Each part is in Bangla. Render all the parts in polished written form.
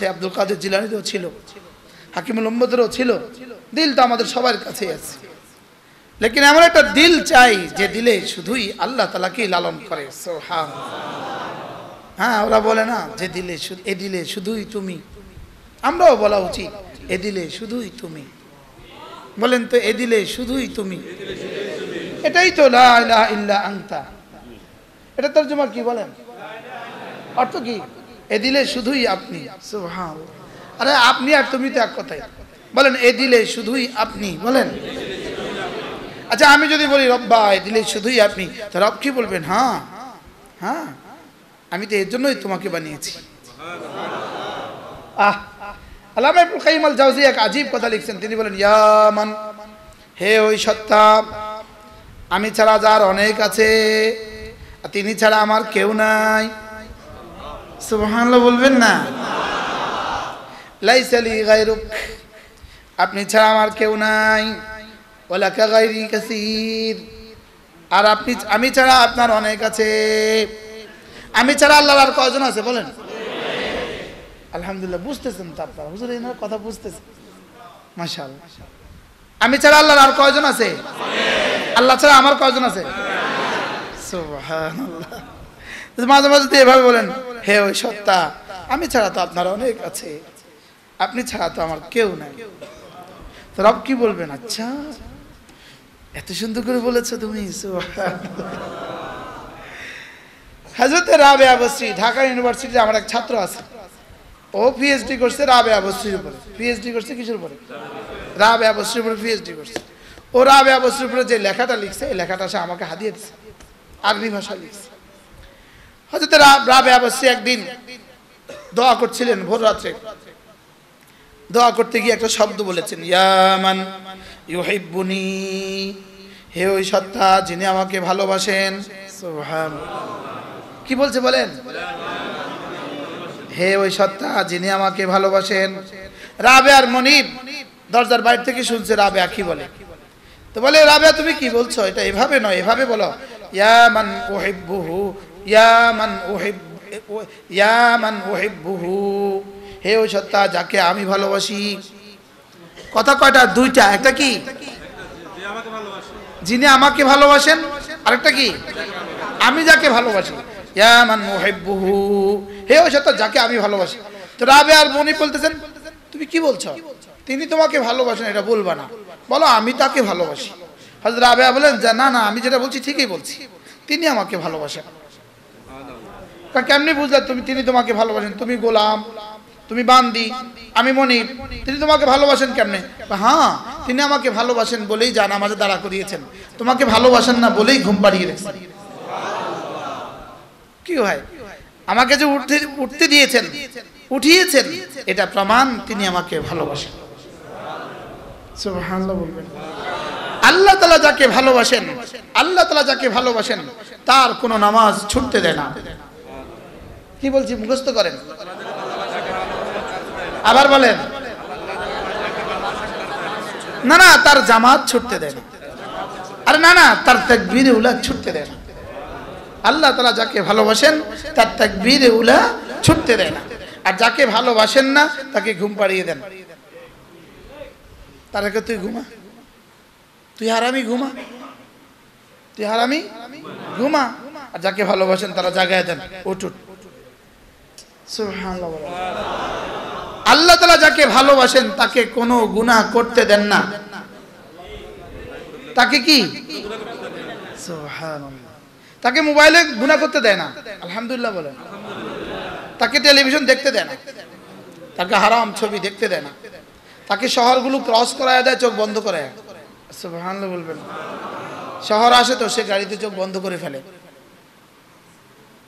আছে, আব্দুল কাদের জিলানীরও ছিল, হাকিমুল উম্মতেরও ছিল। দিল তো আমাদের সবার কাছে আছে, লেকিন এমন একটা দিল চাই যে দিলে শুধুই আল্লাহ তাআলাকে লালন করে। হ্যাঁ, ওরা বলে না যে দিলে এ দিলে শুধুই তুমি, আমরাও বলা উচিত এ দিলে শুধুই তুমি। বলেন তো, এ দিলে শুধুই তুমি, এটাই তো লা ইলাহা ইল্লা আনতা। এটা তরজমা কি বলেন, অর্থ কি? এ দিলে শুধুই আপনি। সুবহানাল্লাহ। আরে আপনি আর তুমি তো এক কথাই। বলেন এ দিলে শুধুই আপনি, বলেন। আচ্ছা, আমি যদি বলি রব্বা এ দিলে শুধুই আপনি, তো রব কি বলবেন? হ্যাঁ হ্যাঁ, আমি তো এর জন্যই তোমাকে বানিয়েছি। আল্লামা ইবনুল কাইয়িম আল জাওযী এক আজীব কথা লিখছেন। তিনি বলেন, ইয়া মান, হে ওই সত্তা, আমি ছাড়া যার অনেক আছে, তিনি ছাড়া আমার কেউ নাই। সুবহানাল্লাহ বলবেন না? লাইসা লি গায়রুক, আপনি ছাড়া আমার কেউ নাই। ওয়ালাকা গায়রি কাসীর, আর আমি ছাড়া আপনার অনেক আছে। আমি ছাড়া আল্লাহর আর কয়জন আছে বলেন? আলহামদুলিল্লাহ, বুঝতেছেন তো আপনারা? হুজুর এনার কথা বুঝতেছেন, মাশাআল্লাহ। আমি ছাড়া আল্লাহর আর কয়জন আছে? আল্লাহ ছাড়া আমার কয়জন আছে? সুবহানাল্লাহ। মাঝে মাঝে তো এভাবে বলেন, হে ওই সত্তা, আমি ছাড়া তো আপনার অনেক আছে, আপনি ছাড়া তো আমার কেউ নাই। তো রব কি বলবেন? আচ্ছা, এত সুন্দর করে বলেছো তুমি। হযরত রাবেয়া বসরি, ঢাকা ইউনিভার্সিটিতে আমার এক ছাত্র আছে, ও পিএইচডি করছে রাবেয়া বসরির উপরে। পিএইচডি করছে কিসের উপরে? রাবেয়া বসরির উপরে পিএইচডি করছে। ও রাবেয়া বসরির উপরে যে লেখাটা লিখছে, এই লেখাটা সে আমাকে হাদিয়ে দিয়েছে, আরবি ভাষা লিখছে। হযরত রাবেয়া বসরি একদিন দোয়া করছিলেন, ভোর রাত্রে দোয়া করতে গিয়ে একটা শব্দ বলেছেন, ইয়া মান ইউহিব্বুনি, হে ওই সত্তা যিনি আমাকে ভালোবাসেন। সুবহানাল্লাহ। কি বলছে বলেন? হে ওই সত্তা যিনি আমাকে ভালোবাসেন। রাবেয়ার মনিব দরজার বাইরে থেকে শুনছে রাবেয়া কি বলে। তো বলে, রাবেয়া তুমি কি বলছো? এটা এভাবে নয়, এভাবে বলো, ইয়া মান উহিব্বুহু, ইয়া মান উহিব্বুহু, হে ওই সত্তা যাকে আমি ভালোবাসি। কথা কয়টা? দুইটা। একটা কি? যিনি আমাকে ভালোবাসেন, আরেকটা কি? আমি যাকে ভালোবাসি। ইয়া মান উহিব্বুহু, হে ওই সত্তা যাকে আমি ভালোবাসি। তো রাবেয়ার মনিব বলতেছেন, তুমি কি বলছো? তিনি তোমাকে ভালোবাসেন এটা বলবা না, বলো আমি তাকে ভালোবাসি। হযরত রাবেয়া বলেন, না না, আমি যেটা বলছি ঠিকই বলছি, তিনি আমাকে ভালোবাসেন। কেমনি বুঝলে তুমি তিনি তোমাকে ভালোবাসেন? তুমি গোলাম, তুমি বান্দি, আমি মনিব, তিনি তোমাকে ভালোবাসেন কেমনে? হ্যাঁ, তিনি আমাকে ভালোবাসেন বলেই জানামাজে দাঁড়া করিয়েছেন, তোমাকে ভালোবাসেন না বলেই ঘুম পাড়িয়ে রেখেছেন। কি হয়? আমাকে যে উঠতে দিয়েছেন, উঠিয়েছেন, এটা প্রমাণ তিনি আমাকে ভালোবাসেন। সুবহানাল্লাহ বলবেন। আল্লাহ তাআলা যাকে ভালোবাসেন, আল্লাহ তাআলা যাকে ভালোবাসেন, তার কোনো নামাজ ছুটতে দেয় না। কি বলছি মুখস্থ করেন, আবার বলেন। না না, তার জামাত ছুটতে দেয় না। আরে না না, তার তাকবীরে উলা ছুটতে দেয় না। আল্লাহ তাআলা যাকে ভালোবাসেন তার তাকবীরে উলা ছুটতে দেয় না, আর যাকে ভালোবাসেন না তাকে ঘুম পাড়িয়ে দেন। তারকে তুই ঘুমা, তুই হারামি ঘুমা, তুই হারামি ঘুমা, আর যাকে ভালোবাসেন তারা জাগায় দেন, উঠ। সুবহানাল্লাহ। আল্লাহ তাআলা যাকে ভালোবাসেন তাকে কোনো গুনাহ করতে দেন না। তাকে কি? সুবহানাল্লাহ। তাকে মোবাইলে গুনাহ করতে দেয় না, আলহামদুলিল্লাহ বলেন। তাকে টেলিভিশন দেখতে দেয় না, তাকে হারাম ছবি দেখতে দেয় না, তাকে শহরগুলো ক্রস করায় দেয়, চোখ বন্ধ করে। সুবহানাল্লাহ বলবেন। শহর আসে তো সে গাড়িতে চোখ বন্ধ করে ফেলে,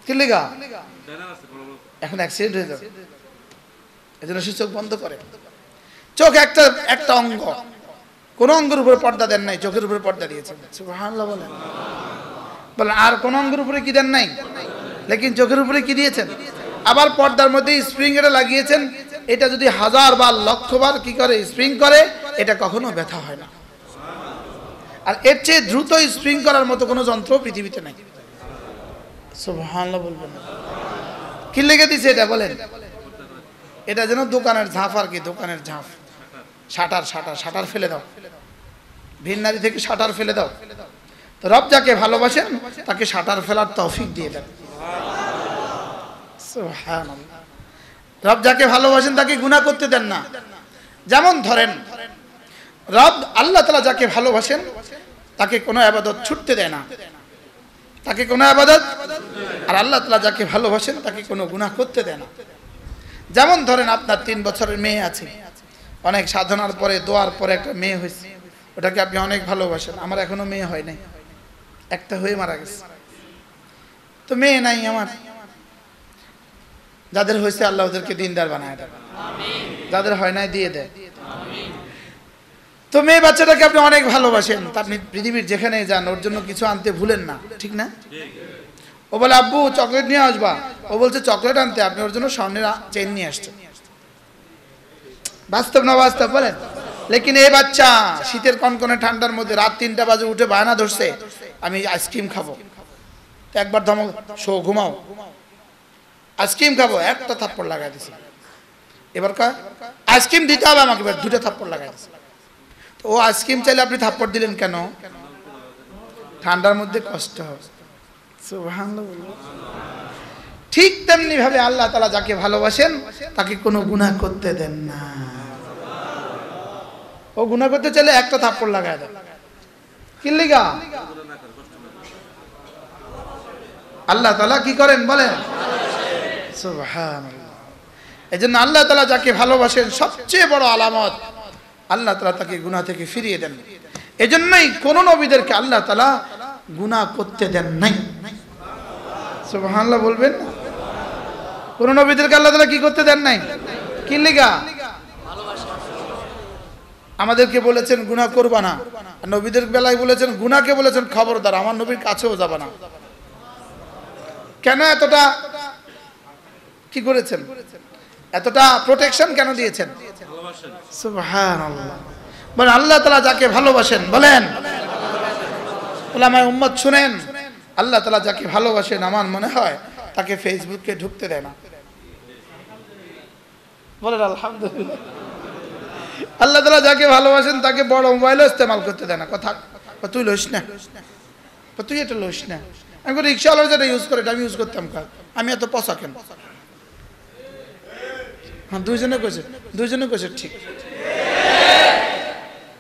কি লেগা? এখন অ্যাক্সিডেন্ট হয়ে যাবে, এজন্য সে চোখ বন্ধ করে। চোখ একটা অঙ্গ, কোন অঙ্গের উপরে পর্দা দেন নাই, চোখের উপরে পর্দা দিয়েছেন। সুবহানাল্লাহ বলেন। বলেন আর কোন অঙ্গের উপরে কি দেন নাই, লেকিন চোখের উপরে কি দিয়েছেন? আবার পর্দার মধ্যে স্প্রিং এটা লাগিয়েছেন, এটা যদি 1000 বার 1,00,000 বার কি করে স্প্রিং করে, এটা কখনো ব্যথা হয় না। আর এর চেয়ে দ্রুত স্প্রিং করার মতো কোনো যন্ত্র পৃথিবীতে নাই। সুবহানাল্লাহ বলবেন। কি লেগে দিছে এটা বলেন? এটা যেন দোকানের ঝাঁপ আর কি, দোকানের ঝাঁপ। শাটার শাটার শাটার ফেলে দাও, ভিন নারী থেকে শাটার ফেলে দাও। তো রব যাকে ভালোবাসেন তাকে শাটার ফেলার তৌফিক দিয়ে দেন। সুবহানাল্লাহ। রব যাকে ভালোবাসেন তাকে গুনাহ করতে দেন না। যেমন ধরেন রব আল্লাহ তাআলা যাকে ভালোবাসেন তাকে কোনো ইবাদত ছুটতে দেয় না, তাকে কোনো ইবাদত, আর আল্লাহ তাআলা যাকে ভালোবাসেন তাকে কোনো গুনাহ করতে দেয় না। যেমন ধরেন আপনার 3 বছরের মেয়ে আছে, অনেক সাধনার পরে দোয়ার পরে একটা মেয়ে হয়েছে, ওটাকে আপনি অনেক ভালোবাসেন। আমার এখনো মেয়ে হয় নাই, একটা হয়ে মারা গেছে। তো মেয়ে নাই আমার, যাদের হয়েছে আল্লাহ ওদেরকে দিনদার বানায় দেয়, যাদের হয় নাই দিয়ে দেয়। তো মেয়ে বাচ্চাটাকে আপনি অনেক ভালোবাসেন, তা আপনি পৃথিবীর যেখানে যান ওর জন্য কিছু আনতে ভুলেন না, ঠিক না? ও বলে আব্বু চকলেট নিয়ে আসবা, ও বলছে চকলেট আনতে, আপনি ওর জন্য স্বর্ণের চেইন নিয়ে আসছেন। বাস্তব না বাস্তব বলেন? লেকিন এই বাচ্চা শীতের কনকনে ঠান্ডার মধ্যে রাত 3টা বাজে উঠে বায়না ধরছে আমি আইসক্রিম খাবো। তো একবার ধমক, শো ঘুমাও, আইসক্রিম খাবো, একটা থাপ্পড় লাগাই দিছে। এবার কয় আইসক্রিম দিতে হবে আমাকে, এবার 2টা থাপ্পড় লাগাই দিছে। তো ও আইসক্রিম চাইলে আপনি থাপ্পড় দিলেন কেন? ঠান্ডার মধ্যে কষ্ট হবে। সুবহানাল্লাহ। ঠিক তেমনি ভাবে আল্লাহ তাআলা যাকে ভালোবাসেন তাকে কোনো গুনাহ করতে দেন না। ও গুনাহ করতে চাইলে একটা থাপ্পড় লাগায় দেন। কি লিগা? আল্লাহ তাআলা কি করেন বলেন? সুবহানাল্লাহ। এজন্য আল্লাহ তাআলা যাকে ভালোবাসেন সবচেয়ে বড় আলামত আল্লাহ তাআলা তাকে গুনাহ থেকে ফিরিয়ে দেন। এজন্যই কোন নবীদেরকে আল্লাহ তাআলা গুনাহ করতে দেন নাই। সুবহানাল্লাহ বলবেন না? কোন নবীদেরকে আল্লাহ তাআলা কি করতে দেন নাই? কি লিগা? আমাদেরকে বলেছেন গুনাহ করবা না, আর নবীদের বেলায় বলেছেন গুনাহকে বলেছেন খবরদার আমার নবীর কাছেও যাবা না। কেন এতটা কি করেছেন? এতটা প্রোটেকশন কেন দিয়েছেন? সুবহানাল্লাহ। বলেন আল্লাহ তাআলা যাকে ভালোবাসেন, বলেন উলামায়ে উম্মত শুনেন, আল্লাহ তাআলা যাকে ভালোবাসেন আমার মনে হয় তাকে ফেসবুকে ঢুকতে দেয় না। বলেন আলহামদুলিল্লাহ। আল্লাহ তাআলা যাকে ভালোবাসেন তাকে বড় মোবাইলও ইস্তেমাল করতে দেয় না। কথা তুই লইস না, তুই এটা লইস না। আমি রিক্সাওয়ালার যেটা ইউজ করে এটা আমি ইউজ করতাম, আমি এত পচা কেন? হ্যাঁ দুইজনে কইছে ঠিক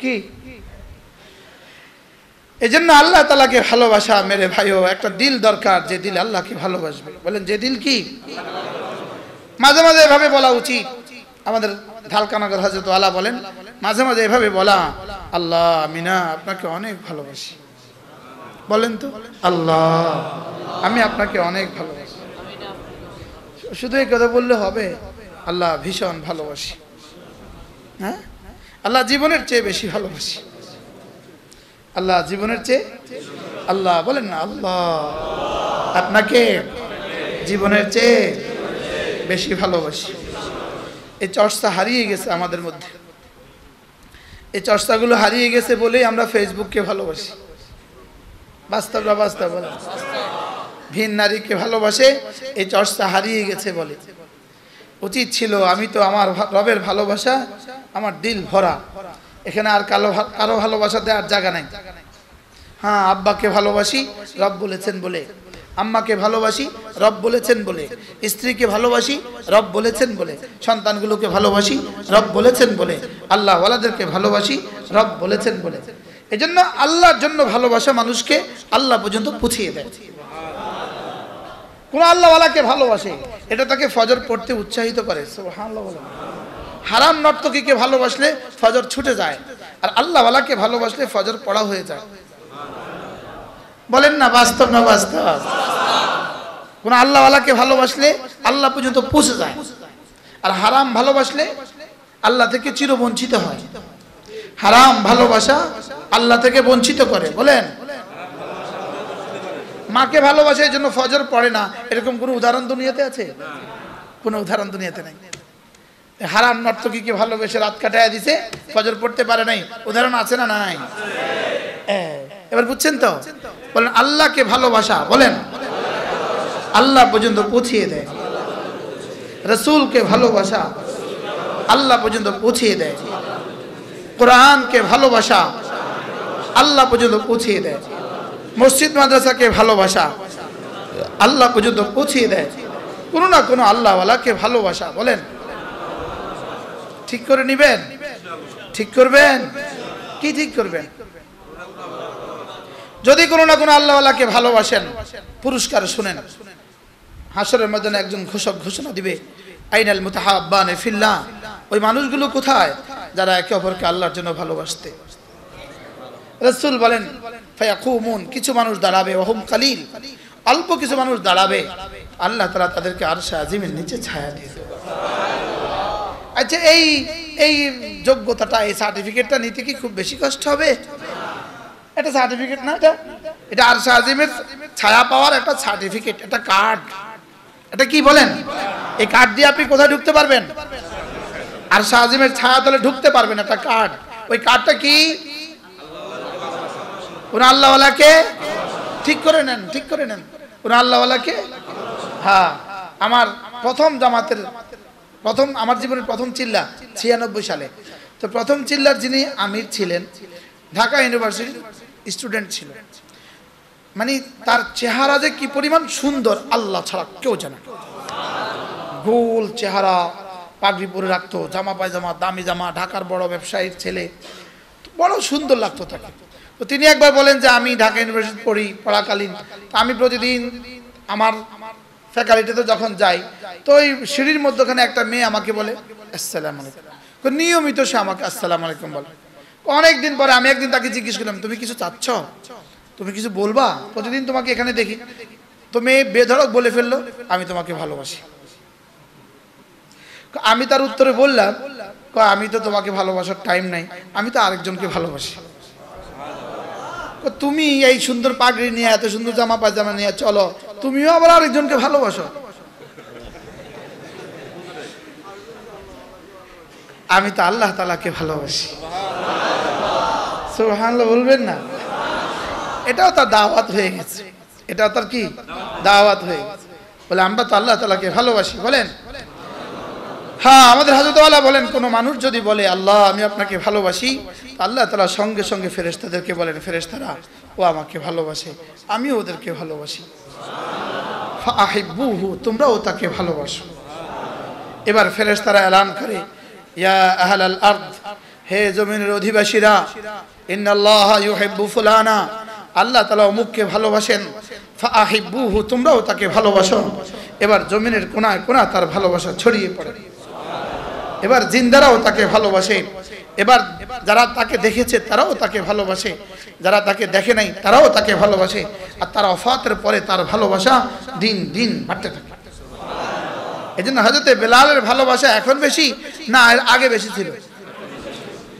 কি? এজন্য আল্লাহ তাআলাকে ভালোবাসা মেরে ভাইও একটা দিল দরকার, যে দিল আল্লাহকে ভালোবাসবে। বলেন যে দিল কি? মাঝে মাঝে এভাবে বলা উচিত। আমাদের ঢালকানগর হযরত আলা বলেন মাঝে মাঝে এভাবে বলা, আল্লাহ আমি না আপনাকে অনেক ভালোবাসি। বলেন তো আল্লাহ আমি আপনাকে অনেক ভালোবাসি। শুধু এই কথা বললে হবে? আল্লাহ ভীষণ ভালোবাসি, হ্যাঁ আল্লাহ জীবনের চেয়ে বেশি ভালোবাসি, আল্লাহ জীবনের চেয়ে, আল্লাহ বলেন না আল্লাহ আপনাকে জীবনের চেয়ে বেশি ভালোবাসি। এই চর্চা হারিয়ে গেছে আমাদের মধ্যে। এই চর্চাগুলো হারিয়ে গেছে বলেই আমরা ফেসবুককে ভালোবাসি। বাস্তব না বাস্তব বলেন? ভিন নারীকে ভালোবাসে, এই চর্চা হারিয়ে গেছে বলে। উচিত ছিল আমি তো আমার রবের ভালোবাসা আমার দিল ভরা, এখানে আর কারো ভালোবাসা দেওয়ার জায়গা নাই। হ্যাঁ আব্বাকে ভালোবাসি রব বলেছেন বলে, আম্মাকে ভালোবাসি রব বলেছেন বলে, স্ত্রীকে ভালোবাসি রব বলেছেন বলে, সন্তানগুলোকে ভালোবাসি রব বলেছেন বলে, আল্লাহ ওয়ালাদেরকে ভালোবাসি রব বলেছেন বলে। এজন্য আল্লাহর জন্য ভালোবাসা মানুষকে আল্লাহ পর্যন্ত পৌঁছিয়ে দেয়। কোন আল্লাহওয়ালাকে ভালোবাসে এটা তাকে ফজর পড়তে উৎসাহিত করে। সুবহানাল্লাহ বলেন। হারাম নর্তকীকে ভালোবাসলে ফজর ছুটে যায়, আর আল্লাহওয়ালাকে ভালোবাসলে ফজর পড়া হয়ে যায়। বলেন না বাস্তব না বাস্তব? কোন আল্লাহওয়ালাকে ভালোবাসলে আল্লাহ পর্যন্ত পৌঁছে যায়, আর হারাম ভালোবাসলে আল্লাহ থেকে চিরবঞ্চিত হয়। হারাম ভালোবাসা আল্লাহ থেকে বঞ্চিত করে। বলেন মাকে ভালোবাসে এই জন্য ফজর পড়ে না, এরকম কোনো উদাহরণ দুনিয়াতে আছে? কোনো উদাহরণ দুনিয়াতে নাই। হারাম নর্তকীকে ভালোবেসে রাত কাটায় দিছে, ফজর পড়তে পারে নাই, উদাহরণ আছে না নাই? এবার বুঝছেন তো? বলেন আল্লাহকে ভালোবাসা, বলেন আল্লাহ পর্যন্ত পৌঁছিয়ে দেয়। রাসূলকে ভালোবাসা আল্লাহ পর্যন্ত পৌঁছিয়ে দেয়। কোরআনকে ভালোবাসা আল্লাহ পর্যন্ত পৌঁছিয়ে দেয়। মসজিদ মাদ্রাসাকে ভালোবাসা আল্লাহ পর্যন্ত পৌঁছিয়ে দেয়। কোনো না কোনো আল্লাহওয়ালাকে ভালোবাসা, বলেন ঠিক করে নিবেন, ঠিক করবেন কি ঠিক করবেন? যদি কোনো না কোনো আল্লাহওয়ালাকে ভালোবাসেন, পুরস্কার শুনেন, হাসরের ময়দানে একজন ঘোষক ঘোষণা দিবে, আইনাল মুতাহাব্বানে ফিল্লাহ, ওই মানুষগুলো কোথায় যারা একে অপরকে আল্লাহর জন্য ভালোবাসতে। রাসূল বলেন ফায়াকুমুন, কিছু মানুষ দাঁড়াবে, ওহুম কালিল, অল্প কিছু মানুষ দাঁড়াবে, আল্লাহ তাআলা তাদেরকে আরশে আজিমের নিচে ছায়া দিয়ে দেবে। আচ্ছা, এই যোগ্যতাটা, এই সার্টিফিকেটটা নিতে কি খুব বেশি কষ্ট হবে? এটা সার্টিফিকেট না, এটা আরশে আজিমের ছায়া পাওয়ার একটা সার্টিফিকেট, একটা কার্ড। এটা কি বলেন? এই কার্ড দিয়ে আপনি কোথায় ঢুকতে পারবেন? আরশে আজিমের ছায়া তলে ঢুকতে পারবেন, একটা কার্ড। ওই কার্ডটা কি? কোন আল্লাহওয়ালাকে ঠিক করে নেন, ঠিক করে নেন, কোন আল্লাহওয়ালাকে। হ্যাঁ, আমার প্রথম জামাতের আমার জীবনের প্রথম চিল্লা 96 সালে। তো প্রথম চিল্লার যিনি আমির ছিলেন, ঢাকা ইউনিভার্সিটির স্টুডেন্ট ছিল। মানে তার চেহারা যে কি পরিমাণ সুন্দর আল্লাহ ছাড়া কেউ জানে না। গোল চেহারা, পাগড়ি পরে রাখতো, জামা পায়জামা, দামি জামা, ঢাকার বড় ব্যবসায়ীর ছেলে, বড় সুন্দর লাগতো তাকে। তো তিনি একবার বলেন যে আমি ঢাকা ইউনিভার্সিটি পড়াকালীন আমি প্রতিদিন আমার ফ্যাকাল্টিতে যখন যাই, তো ওই সিঁড়ির মধ্যখানে একটা মেয়ে আমাকে বলে আসসালামু আলাইকুম, নিয়মিত সে আমাকে আসসালামু আলাইকুম বলে। অনেকদিন পরে আমি একদিন তাকে জিজ্ঞেস করলাম, তুমি কিছু চাচ্ছ, তুমি কিছু বলবা, প্রতিদিন তোমাকে এখানে দেখি। তো মেয়ে বেধড়ক বলে ফেললো, আমি তোমাকে ভালোবাসি। আমি তার উত্তরে বললাম, আমি তো তোমাকে ভালোবাসার টাইম নাই, আমি তো আরেকজনকে ভালোবাসি। তুমি এই সুন্দর পাগড়ি নিয়ে, এত সুন্দর জামা পায়জামা নিয়ে চলো, তুমিও আবার আরেকজনকে ভালোবাসো। আমি তো আল্লাহ তাআলাকে ভালোবাসি। সুবহানাল্লাহ বলবেন না? এটাও তার দাওয়াত হয়ে গেছে, এটাও তার কি দাওয়াত হয়ে গেছে। বলে আমরা তো আল্লাহ তাআলাকে ভালোবাসি, বলেন। হ্যাঁ, আমাদের হযরত ওয়ালা বলেন, কোন মানুষ যদি বলে আল্লাহ আমি আপনাকে ভালোবাসি, আল্লাহ তাআলা সঙ্গে সঙ্গে ফেরেশতাদেরকে বলেন, ফেরেশতারা ও আমাকে ভালোবাসে, আমিও ওদেরকে ভালোবাসি। ফাআহিব্বুহু, তোমরাও তাকে ভালোবাসো। এবার ফেরেশতারা এলান করে, ইয়া আহলাল আরদ, হে জমিনের অধিবাসীরা, ইন্নাল্লাহা ইউহিব্বু ফুলানা, আল্লাহ তাআলা অমুককে ভালোবাসেন, ফাআহিব্বুহু, তোমরাও তাকে ভালোবাসো। এবার জমিনের কোনায় কোনায় তার ভালোবাসা ছড়িয়ে পড়ে। এবার জিন্দারাও তাকে ভালোবাসে। এবার যারা তাকে দেখেছে তারাও তাকে ভালোবাসে, যারা তাকে দেখে নাই তারাও তাকে ভালোবাসে। আর তার ওফাতের পরে তার ভালোবাসা দিন দিন বাড়তে থাকে। এজন্য হযরতে বেলালের ভালোবাসা এখন বেশি না এর আগে বেশি ছিল?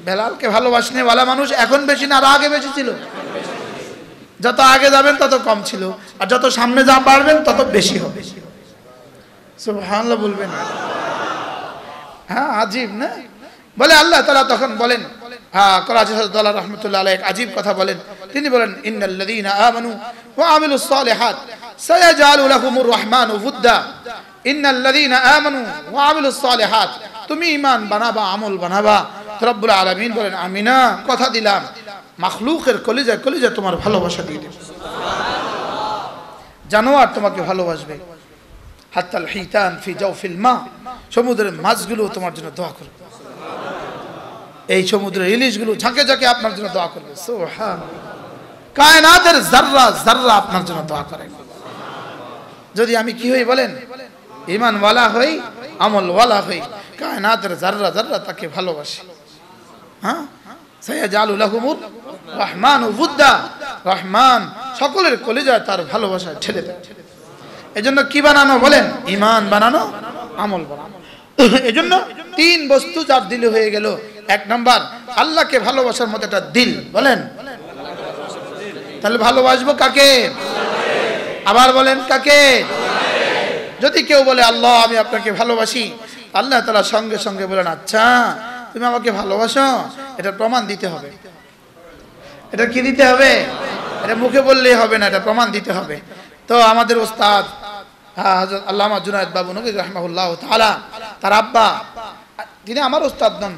বেলালকে ভালোবাসনে ওয়ালা মানুষ এখন বেশি না আর আগে বেশি ছিল? যত আগে যাবেন তত কম ছিল, আর যত সামনে যা পারবেন তত বেশি হবে। সুবহানাল্লাহ বলবেন? হ্যাঁ, আজীব না? বলে আল্লাহ তাআলা তখন বলেন, হ্যাঁ, করাচি হযরত আল্লাহ রাহমাতুল্লাহ আলাইহি আজীব কথা বলেন। তিনি বলেন, ইন্নাল্লাযীনা আমানু ওয়া আমিলুস সালিহাত সায়াজআলু লাহুমুর রহমানু উদ্দা। ইন্নাল্লাযীনা আমানু ওয়া আমিলুস সালিহাত, তুমি ঈমান বানাবা, আমল বানাবা। রব্বুল আলামিন বলেন, আমি না কথা দিলাম মাখলুকের কলিজায় কলিজায় তোমার ভালোবাসা দিয়ে দেব। জানোয়ার তোমাকে ভালোবাসবে। হাত্তাল হিতান ফি জাওফিল মা, সমুদ্রের মাছগুলো তোমার জন্য দোয়া করবে। এই সমুদ্রের ইলিশগুলো ঝাঁকে ঝাঁকে আপনার জন্য দোয়া করবে। সুবহানাল্লাহ। কায়নাতের যাররা যাররা আপনার জন্য দোয়া করে। যদি আমি কি হই বলেন? ঈমান ওয়ালা হই, আমল ওয়ালা হই, কায়নাতের যাররা যাররা তাকে ভালোবাসে। হ্যাঁ, সায়াজআলু লাহুমুর রহমানু উদ্দা, রহমান সকলের কলিজায় তার ভালোবাসা ঠেলে দেয়। এজন্য কি বানানো বলেন? ঈমান বানানো, আমল বানানো। এজন্য তিন বস্তু যার দিলে হয়ে গেল। এক নাম্বার আল্লাহকে ভালোবাসার মতো একটা দিল, বলেন। তাহলে ভালোবাসবো কাকে? আবার বলেন কাকে? যদি কেউ বলে আল্লাহ আমি আপনাকে ভালোবাসি, আল্লাহ তাআলা সঙ্গে সঙ্গে বলেন, আচ্ছা তুমি আমাকে ভালোবাসো, এটা প্রমাণ দিতে হবে। এটা কি দিতে হবে? এটা মুখে বললেই হবে না, এটা প্রমাণ দিতে হবে। তো আমাদের ওস্তাদ হযরত আল্লামা জুনায়েদ বাবু নবী রাহিমাহুল্লাহ তাআলা, তার আব্বা তিনি আমার ওস্তাদ নন,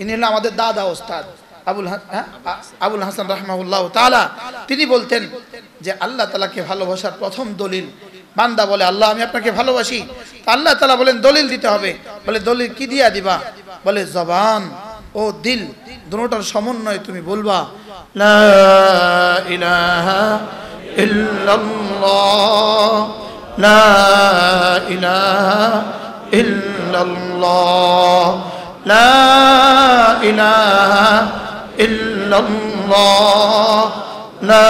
ইনি হলেন আমাদের দাদা ওস্তাদ আবুল হাসান রাহমাহুল্লাহ তাআলা। তিনি বলতেন যে আল্লাহ তাআলাকে ভালোবাসার প্রথম দলিল, বান্দা বলে আল্লাহ আমি আপনাকে ভালোবাসি, আল্লাহ তাআলা বলেন দলিল দিতে হবে। বলে দলিল কি দিয়া দিবা? বলে জবান ও দিল দুটোটার সমন্বয়ে তুমি বলবা লা ইলাহা ইল্লাল্লাহ, লা ইলাহা ইল্লাল্লাহ, লা ইলাহা ইল্লাল্লাহ, লা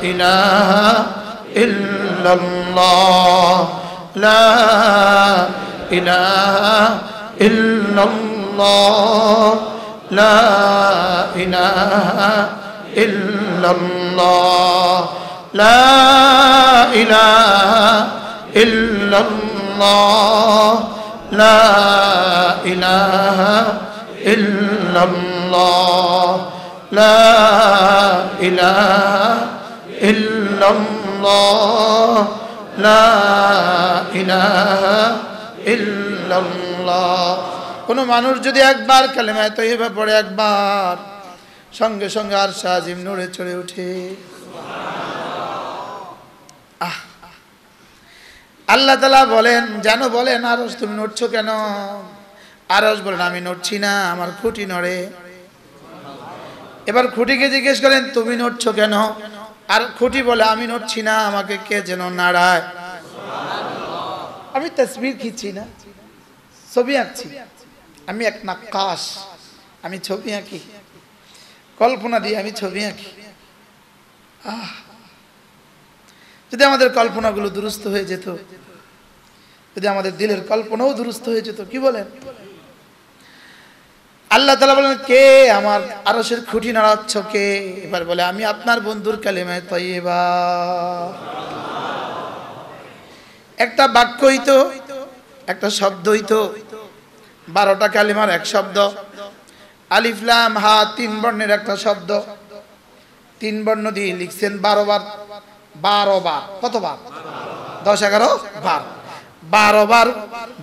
ইলাহা ইল্লাল্লাহ, লা ইলাহা ইল্লাল্লাহ, লা ইলাহা ইল্লাল্লাহ, লা ইলাহা ইল্লাল্লাহ, লা ইলাহা ইল্লাল্লাহ, লা ইলাহা ইল্লাল্লাহ, লা ইলাহা ইল্লাল্লাহ। কোন মানুষ যদি একবার কালেমায়ে তয়্যিবা পড়ে একবার, সঙ্গে সঙ্গে আরশ আজিম নড়ে চড়ে ওঠে। আল্লাহ তাআলা বলেন, যেন বলেন আরশ তুমি নড়ছো কেন? আরশ বলেন আমি নড়ছি না, আমার খুঁটি নড়ে। এবার খুঁটিকে জিজ্ঞেস করেন তুমি নড়ছো কেন? আর খুঁটি বলে আমি নড়ছি না, আমাকে কে যেন নাড়ায়। আমি তাসবির খিচ্ছি না, ছবি আঁকছি, আমি এক নাক্কাশ, আমি ছবি আঁকি, কল্পনা দিয়ে আমি ছবি আঁকি। যদি আমাদের কল্পনাগুলো দুরুস্ত হয়ে যেত, যদি আমাদের দিলের কল্পনাও দুরুস্ত হয়ে যেত, কি বলেন? আল্লাহ তাআলা বলেন কে আমার আরশের খুঁটি নাড়াচ্ছ কে? এবার বলে আমি আপনার বন্ধুর কালেমায়ে তয়্যিবা। একটা বাক্যই তো, একটা শব্দই তো, 12টা কালিমার এক শব্দ। আলিফ লাম হা 3 বর্ণের একটা শব্দ, 3 বর্ণ দিয়ে লিখছেন 12 বার। 12 বার, কতবার? 10 11 বার। 12 বার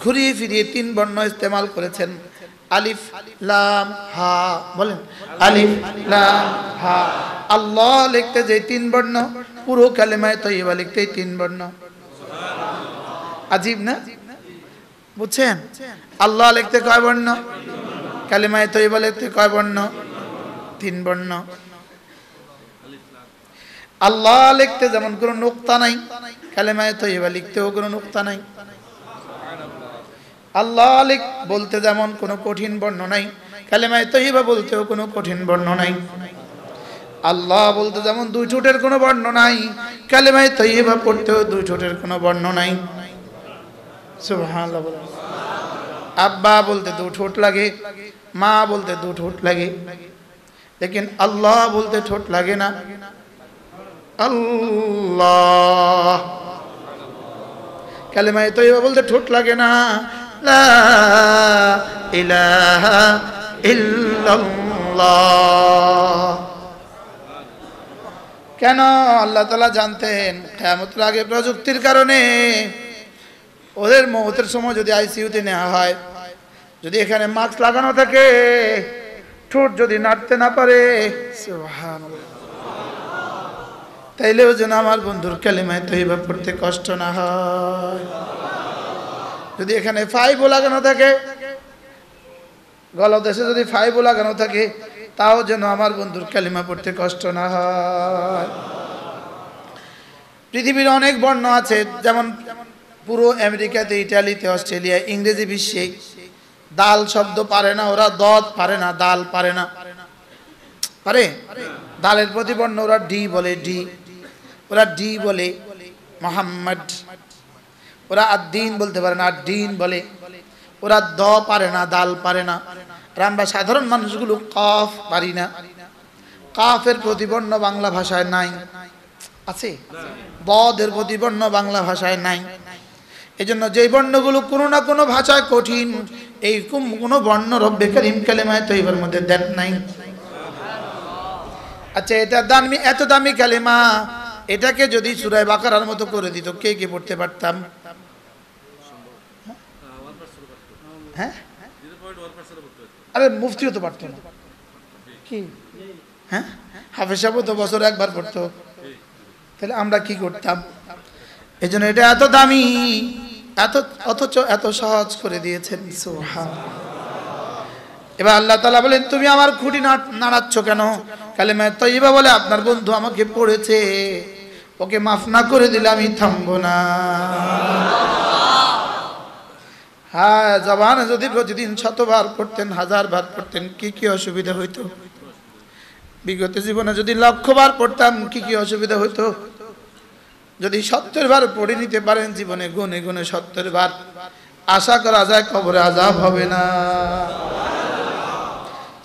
ঘুরিয়ে ফিরিয়ে 3 বর্ণ ইস্তেমাল করেছেন। আলিফ লাম হা, বলেন আলিফ লাম হা। আল্লাহ লিখতে যে 3 বর্ণ, পুরো কালেমায়ে তয়্যিবা লিখতে 3 বর্ণ। আজীব না? বুঝছেন? আল্লাহ লিখতে কয় বর্ণ? কালেমায়ে তয়্যিবা লিখতে কয় বর্ণ? 3 বর্ণ। আল্লাহ লিখতে যেমন কোনো নুকতা নাই, কালেমায়ে তয়্যিবা লিখতেও কোনো নুকতা নাই। আল্লাহ লিখ বলতে যেমন কোনো কঠিন বর্ণ নাই, কালেমায়ে তয়্যিবা বলতেও কোনো কঠিন বর্ণ নাই। আল্লাহ বলতে যেমন 2 ঠোঁটের কোনো বর্ণ নাই, কালেমায়ে তয়্যিবা পড়তেও 2 ঠোঁটের কোনো বর্ণ নাই। সুবহানাল্লাহ। আব্বা বলতে 2 ঠোঁট লাগে, মা বলতে 2 ঠোঁট লাগে, লেকিন আল্লাহ বলতে ঠোঁট লাগে না। আল্লাহ কালেমায়ে তয়্যিবা বলতে ঠোঁট লাগে না। লা ইলাহা ইল্লাল্লাহ। কেন? আল্লাহ তাআলা জানতেন কিয়ামতের আগে প্রযুক্তির কারণে ওদের মওতের সময় যদি আইসিইউতে নেওয়া হয়, যদি এখানে মাস্ক লাগানো থাকে, ঠোঁট যদি নাড়তে না পারে, সুবহানাল্লাহ, তাইলেও যেন আমার বন্ধুর কালেমায়ে তয়্যিবা পড়তে কষ্ট না হয়। যদি এখানে ফাইবও লাগানো থাকে, গলদেশে যদি ফাইবও লাগানো থাকে, তাও যেন আমার বন্ধুর কালিমা পড়তে কষ্ট না হয়। পৃথিবীর অনেক বর্ণ আছে, যেমন পুরো আমেরিকাতে, ইটালিতে, অস্ট্রেলিয়া, ইংরেজি বিশ্বে দাল শব্দ পারে না ওরা, দদ পারে না, দাল পারে না। পারে? দালের প্রতি বর্ণ ওরা ডি বলে, ডি। ওরা ডি বলে মোহাম্মদ। ওরা আদ্দিন বলতে পারে না, আদ্দিন বলে। ওরা দ পারে না, দাল পারে না। আর আমরা সাধারণ মানুষগুলো কফ পারি না। কাফের প্রতিবর্ণ বাংলা ভাষায় নাই, আছে? বদের প্রতিবর্ণ বাংলা ভাষায় নাই। এজন্য যেই বর্ণগুলো কোনো না কোনো ভাষায় কঠিন, এই কোনো বর্ণ রব্বে কারীম কালেমায়ে তয়্যিবার মধ্যে দেন নাই। আচ্ছা, এটা দামি, এত দামি কালেমা, এটাকে যদি সূরা বাকারার মতো করে দিত, কে কে পড়তে পারতাম? হ্যাঁ, আরে মুফতিও তো পারতো না কি, হ্যাঁ হাফেজ সাহেব তো বছরে একবার পড়তো, তাহলে আমরা কি করতাম? এই জন্য এটা এত দামি, অথচ এত সহজ করে দিয়েছেন। সুবহানাল্লাহ। এবার আল্লাহ তাআলা বলেন তুমি আমার খুঁটি নাড়াচ্ছ কেন? কালেমা তয়্যিবা বলে আপনার বন্ধু আমাকে পড়েছে, ওকে মাফ না করে দিলে আমি থামবো না। হ্যাঁ, জবানে যদি প্রতিদিন 100বার পড়তেন, 1000 বার পড়তেন, কি কি অসুবিধা হইতো? বিগত জীবনে যদি 1,00,000 বার পড়তাম, কি কি অসুবিধা হইতো? যদি 70 বার পড়ে নিতে পারেন জীবনে গুনে গুনে 70 বার, আশা করা যায় কবরে আযাব হবে না।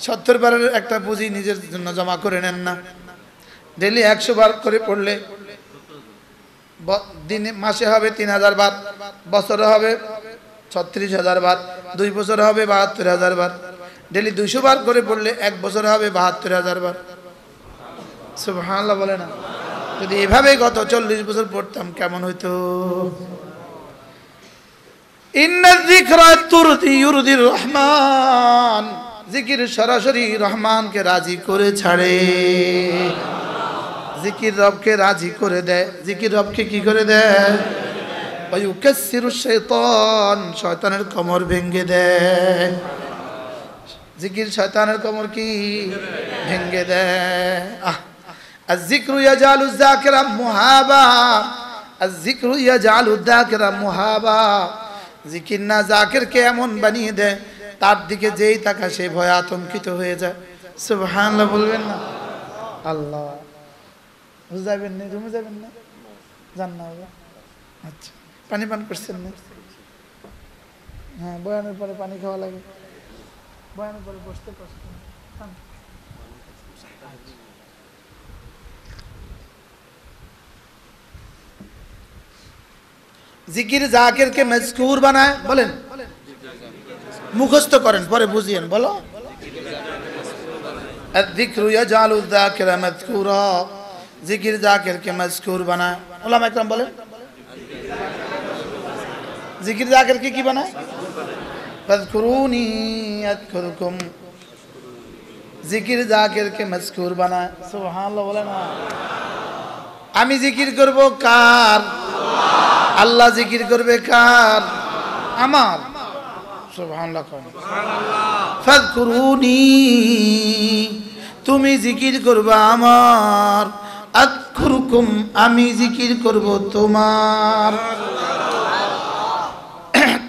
70 বারের একটা পুঁজি নিজের জন্য জমা করে নেন না। ডেইলি 100 বার করে পড়লে দিনে মাসে হবে 3000 বার, বছরে হবে 36,000 বার, 2 বছরে হবে 72,000 বার। ডেইলি 200 বার করে পড়লে 1 বছরে হবে 72,000 বার। সুবহানাল্লাহ বলে না? যদি এভাবে গত 40 বছর পড়তাম কেমন হইতো? ইন্না যিকরা ইউরদির রহমান, জিকির সরাসরি রহমানকে রাজি করে ছাড়ে। জিকির রবকে রাজি করে দেয়। জিকির রবকে কি করে দেয়? ওয়ায়ুকাসসিরু শাইতান, শয়তানের কোমর ভেঙে দেয়। জিকির শয়তানের কোমর কি ভেঙে দেয়। আয-যিকরু ইয়াজালু যাকিরা মুহাবা, আয-যিকরু ইয়াজালু যাকিরা মুহাবা। জিকির না জাকিরকে এমন বানিয়ে দেয়, তার দিকে যেই তাকায় সে ভয়ে আতঙ্কিত হয়ে যায়। সুবহানাল্লাহ বলবেন না? আল্লাহ, বুঝাবেন না? রুমে যাবেন না? জান না? আচ্ছা, পানি পান করছেন না? হ্যাঁ, বয়ানের পরে পানি খাওয়া লাগে, বয়ানের পরে বসতে কষ্ট। জিকির জাকিরকে মজকুর বানায়, বলেন মুখস্থ করেন পরে বুঝিয়েন, বলো। আয-যিকরু ইয়াজালু যাকিরা মাযকুরা, জিকির জাকিরকে মজকুর বানায়। উলামা ইকরাম বলেন জিকির জাকিরকে কি বানায়? ফাযকুরুনি আযকুরকুম, জিকির জাকিরকে মজকুর বানায়। সুবহানাল্লাহ বলে না? আমি জিকির করব কার? আল্লাহ জিকির করবে কার? আমার। সুবহানাল্লাহ। ফাযকুরুনি, তুমি জিকির করবে আমার, আযকুরকুম, আমি জিকির করব তোমার।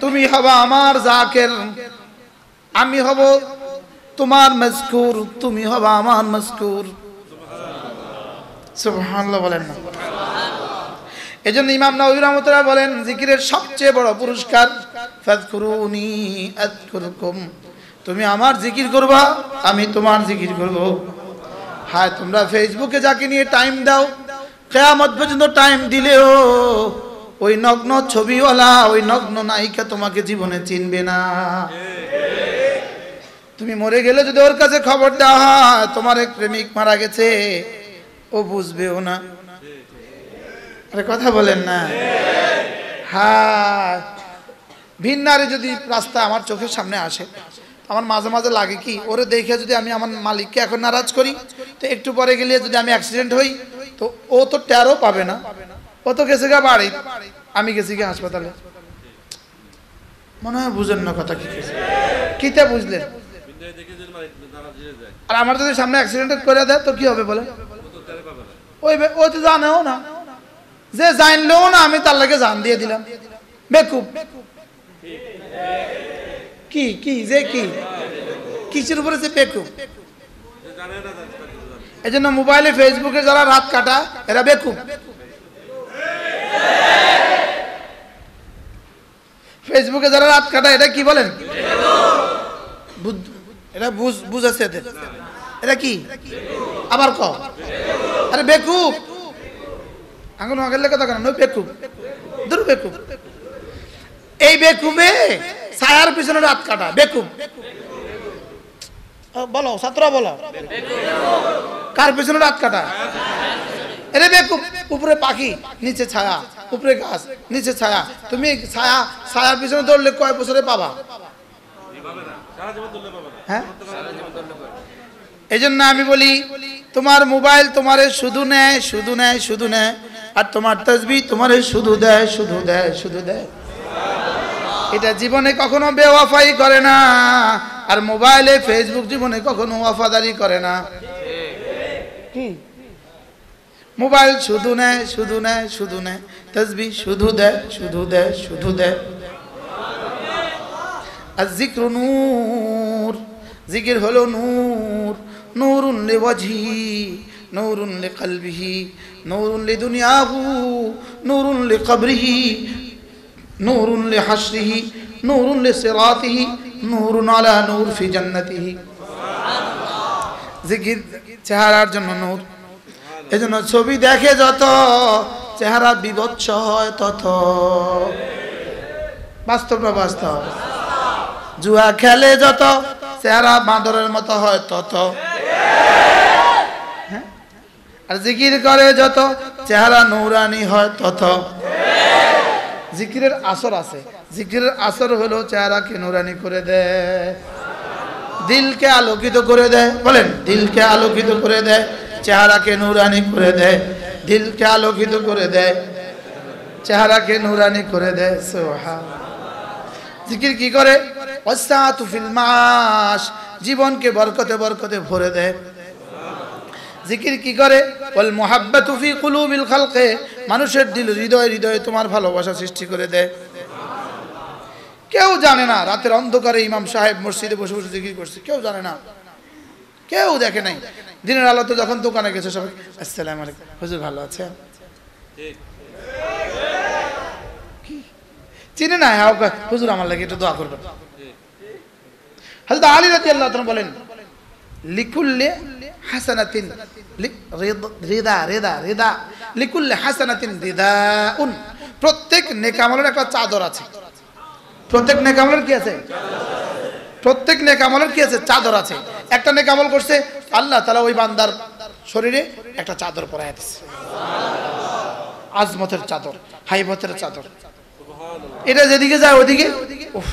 তুমি হবা আমার জাকির, আমি হব তোমার মজকুর, তুমি হবা আমার মজকুর। সুবহানাল্লাহ বলেন না? এজন্য ইমাম নাওয়ী রাহমাতুল্লাহ বলেন জিকিরের সবচেয়ে বড় পুরস্কার ফাযকুরুনি আযকুরকুম, তুমি আমার জিকির করবা, আমি তোমার জিকির করব। হ্যাঁ, তোমরা ফেসবুকে যাকে নিয়ে টাইম দাও, কিয়ামত পর্যন্ত টাইম দিলেও ওই নগ্ন ছবিওয়ালা, ওই নগ্ন নায়িকা তোমাকে জীবনে চিনবে না। তুমি মরে গেলে যদি ওর কাছে খবর দেওয়া হয় তোমার এক প্রেমিক মারা গেছে, ও বুঝবেও না। আরে কথা বলেন না? হ্যাঁ, ভিন্নারে যদি রাস্তা আমার চোখের সামনে আসে, আমার মাঝে মাঝে লাগে কি, ওরে দেখে যদি আমি আমার মালিককে এখন নারাজ করি, তো একটু পরে গেলে যদি আমি অ্যাক্সিডেন্ট হই, তো ও তো টেরও পাবে না, ও তো গেছে গা বাড়ি, আমি গেছি গা হাসপাতালে। মনে হয় বুঝেন না কথা। কি কিতা বুঝলেন? আর আমার যদি সামনে অ্যাক্সিডেন্ট করে দেয় তো কি হবে বলে? ও তো জানেও না, যে জানলেও না আমি তার লাগে জান দিয়ে দিলাম। বেকুব। কি কি যে কি কিসের উপরে যে বেকুব? এই জন্য মোবাইলে ফেসবুকে যারা রাত কাটা এরা বেকুব। ফেসবুকে যারা রাত কাটা এটা কি বলেন? এটা বুঝাচ্ছে এদের। এটা কি আবার ক? আরে বেকুব। আঙুল আগের কথা কেন? বেকুব, দূর বেকুব। এই বেকুবে ছায়ার পিছনে রাত কাটা বেকুব। বলো ছাত্র, বলো কার পিছনে রাত কাটা? এরে বেকুব। উপরে পাখি, নিচে ছায়া, উপরে গাছ, নিচে ছায়া। তুমি ছায়ার পিছনে দৌড়লে কয় বছরে পাবা? হ্যাঁ, এই জন্য আমি বলি তোমার মোবাইল তোমারে শুধু নেয় শুধু নেয় শুধু নেয়, আর তোমার তাসবিহ তোমারে শুধু দেয় শুধু দেয় শুধু দেয়। এটা জীবনে কখনো বেওয়াফাই করে না, আর মোবাইলে ফেসবুক জীবনে কখনো ওয়াফাদারি করে না। কি মোবাইল শুধু নেয় শুধু নেয় শুধু নেয়, তাসবিহ শুধু দেয় শুধু দেয় শুধু দেয়। আর জিক্র নূর, জিকির হলো নূর, নূরুন লিওয়াজহি নূরুন লিকলবিহি নূরুন লিদুনিয়াহু নূরুন লিকবরিহি নূরুন লিহাশরিহি নূরুন লিসিরাতিহি নূরুন আলা নূর ফি জান্নাতিহি। জিকির চেহারার জন্য নূর, এজন্য ছবি দেখে যত চেহারা বিভৎস হয় তত। বাস্তব না বাস্তব? জুয়া খেলে যত চেহারা বাঁদরের মতো হয় তত। হ্যাঁ, আর জিকির করে যত চেহারা নূরানি হয় তত। জিকিরের আসর আছে, জিকিরের আসর হলো চেহারাকে নূরানি করে দেয়, দিলকে আলোকিত করে দেয়। বলেন, দিলকে আলোকিত করে দেয়, চেহারাকে নূরানি করে দেয়, দিলকে আলোকিত করে দেয়, চেহারাকে নূরানি করে দেয়। সুবহানাল্লাহ। জিকির কি করে? ওয়াসাতু ফিল মাস, জীবনকে বরকতে বরকতে ভরে দেয়। জিকির কি করে? ওয়াল মুহাব্বাতু ফি কুলুবিল খালকে, মানুষের দিল হৃদয়ে হৃদয়ে তোমার ভালোবাসা সৃষ্টি করে দেয়। কেউ জানে না রাতের অন্ধকারে ইমাম সাহেব মসজিদে বসে বসে জিকির করছে, কেউ জানে না, কেউ দেখে নাই। দিনের আলোতে যখন দোকানে গেছে সবাই আসসালামু আলাইকুম, হুজুর ভালো আছেন? চিনে না, হুজুর আমার লাগে একটু দোয়া করবেন। হযরত আলী রাদিয়াল্লাহু তাআলা বলেন, লিকুল্লি হাসানাতিন রিদা রিদা রিদা লিকুল্লি হাসানাতিন রিদাউন, প্রত্যেক নেক আমলের একটা চাদর আছে। প্রত্যেক নেক আমলের কি আছে? প্রত্যেক নেক আমলের কি আছে? চাদর আছে। একটা নেক আমল করছে, আল্লাহ তাআলা ওই বান্দার শরীরে একটা চাদর পরায় দিয়েছে, আজমতের চাদর, হাইবতের চাদর। এটা যেদিকে যায় ওদিকে উফ,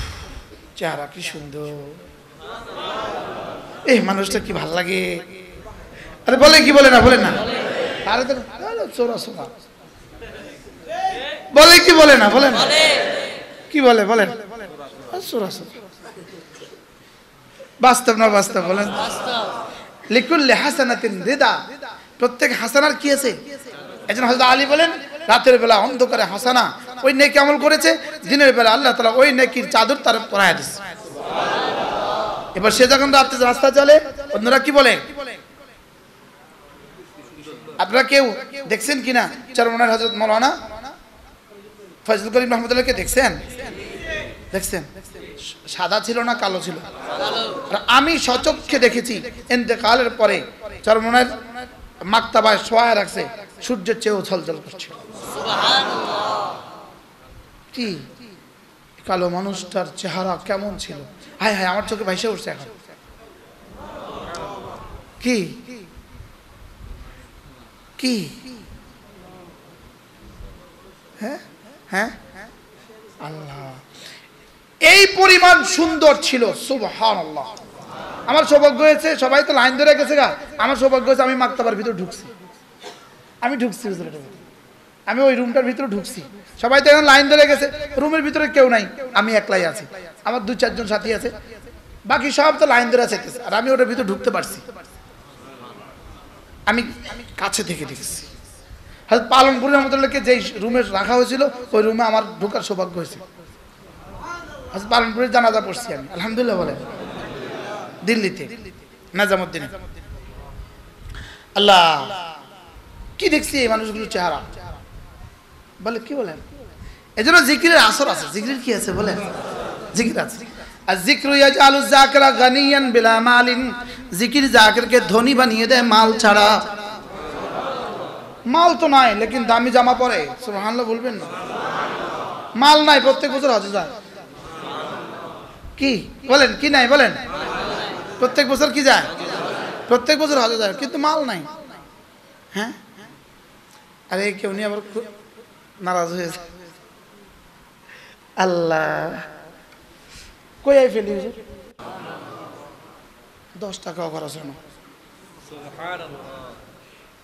চেহারা কি সুন্দর, এই মানুষটা কি ভাল লাগে। আরে বলে কি বলে না? বলে না? আরে তো চোরা সোরা বলে কি বলে না? বলে না? কি বলে? বলেন, চোরা সোরা। বাস্তব না বাস্তব? বলেন। লিকুল্লি হাসানাতিন রিদা, প্রত্যেক হাসানার কি আছে? একজন হযরত আলী বলেন, রাতের বেলা অন্ধকারে হাসানা, ওই নেকি আমল করেছে, দিনের বেলা আল্লাহ তাআলা ওই নেকির চাদর তার পরায় দিয়েছে। এবার সে যখন রাতে রাস্তা চলে, অন্যরা কি বলে? আপনারা কেউ দেখছেন কিনা চরমনার হযরত মাওলানা ফজলুল করিম রহমাতুল্লাহকে দেখছেন? দেখছেন? সাদা ছিল না কালো ছিল? আর আমি সচক্ষে দেখেছি ইন্তেকালের পরে চরমনার মাকতাবায় শোয়া রাখছে, সূর্যের চেয়েও ঝলঝল করছে। সুবহানাল্লাহ। কি কালো মানুষটার চেহারা কেমন ছিল! হায় হায়, আমার চোখে ভাইসে উঠছে এখন। কি কি হ্যাঁ হ্যাঁ, আল্লাহ এই পরিমাণ সুন্দর ছিল। সুবহানাল্লাহ। আমার সৌভাগ্য হয়েছে, সবাই তো লাইন ধরে গেছে গা, আমার সৌভাগ্য হয়েছে আমি মাকতাবার ভিতর ঢুকছি। আমি ঢুকছি, আমি ওই রুমটার ভিতরে ঢুকছি, সবাই তো এখন লাইন ধরে গেছে, রুমের ভিতরে কেউ নাই, আমি একলাই আছি, আমার 2-4 জন সাথী আছে, বাকি সব তো লাইন ধরে আছে, আর আমি ওটার ভিতরে ঢুকতে পারছি। আমি কাছে থেকে দেখেছি হযরত পালনপুর রহমাতুল্লাহকে যেই রুমে রাখা হয়েছিল, ওই রুমে আমার ঢোকার সৌভাগ্য হয়েছে। হযরত পালনপুরের জানাজা পড়ছি আমি, আলহামদুলিল্লাহ। বলেন, দিল্লিতে নাজামউদ্দিনে। আল্লাহ, কি দেখছি এই মানুষগুলোর চেহারা! বলে কি বলেন? এজন্য জিকিরের আসর আছে। জিকির কি আছে? বলেন, জিকির আছে। আর জিক্রু ইয়াজআলু যাকিরা গানিয়ান বিলা মালিন, জিকির জাকিরকে ধনী বানিয়ে দেয় মাল ছাড়া। মাল তো নাই, লেকিন দামি জামা পরে, সুবহানাল্লাহ বলবেন না? মাল নাই, প্রত্যেক বছর হজে যায়। কি বলেন? কি নাই? বলেন, প্রত্যেক বছর কি যায়? প্রত্যেক বছর হজে যায়, কিন্তু মাল নাই। হ্যাঁ, আরে কেউ নিয়ে আবার নারাজ হয়েছে। আল্লাহ কই আই ফেলি? 10 টাকাও খরচ হয় না।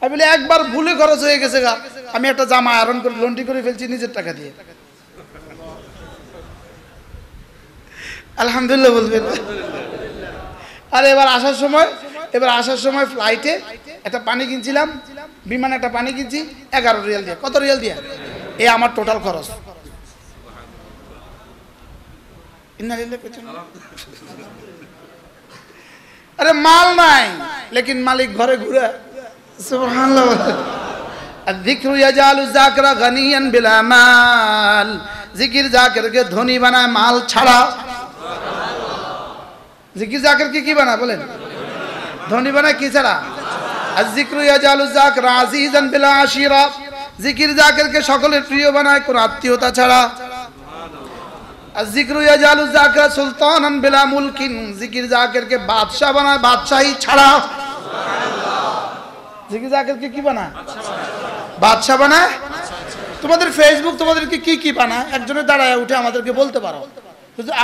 আমি বলি একবার ভুলে খরচ হয়ে গেছে গা, আমি একটা জামা আয়রন করে লন্ড্রি করে ফেলছি নিজের টাকা দিয়ে। আলহামদুলিল্লাহ বলবেন। আর এবার আসার সময় ফ্লাইটে একটা পানি কিনছিলাম, বিমানে একটা পানি কিনছি 11 রিয়াল দিয়ে। কত রিয়াল দিয়ে? এ আমার টোটাল খরচ। আরে মাল নাই, লেকিন মালিক ঘরে ঘুরে। সুবহানাল্লাহ। যিকরু ইয়াজালু যাকরা গানিয়ান বিলা মাল, জিকির জাকিরকে ধনী বানায় মাল ছাড়া। জিকির জাকিরকে কি বানায় বলেন? ধনী বানায় কি ছাড়া? যিকরু ইয়াজালু যাকরা আজিজান বিলা আশিরা, জিকির জাকিরকে সকলের প্রিয় বানায় কোন আত্মীয়তা ছাড়া। যিকরু ইয়াজালু যাকরা সুলতানান বিলা মুলকিন, জিকির জাকিরকে বাদশা বানায় বাদশাহী ছাড়া। জিকির জাকিরকে কি বানায়? বাদশা বানায়। তোমাদের ফেসবুক তোমাদেরকে কি কি বানায়? একজনের দাঁড়ায় উঠে আমাদেরকে বলতে পারো।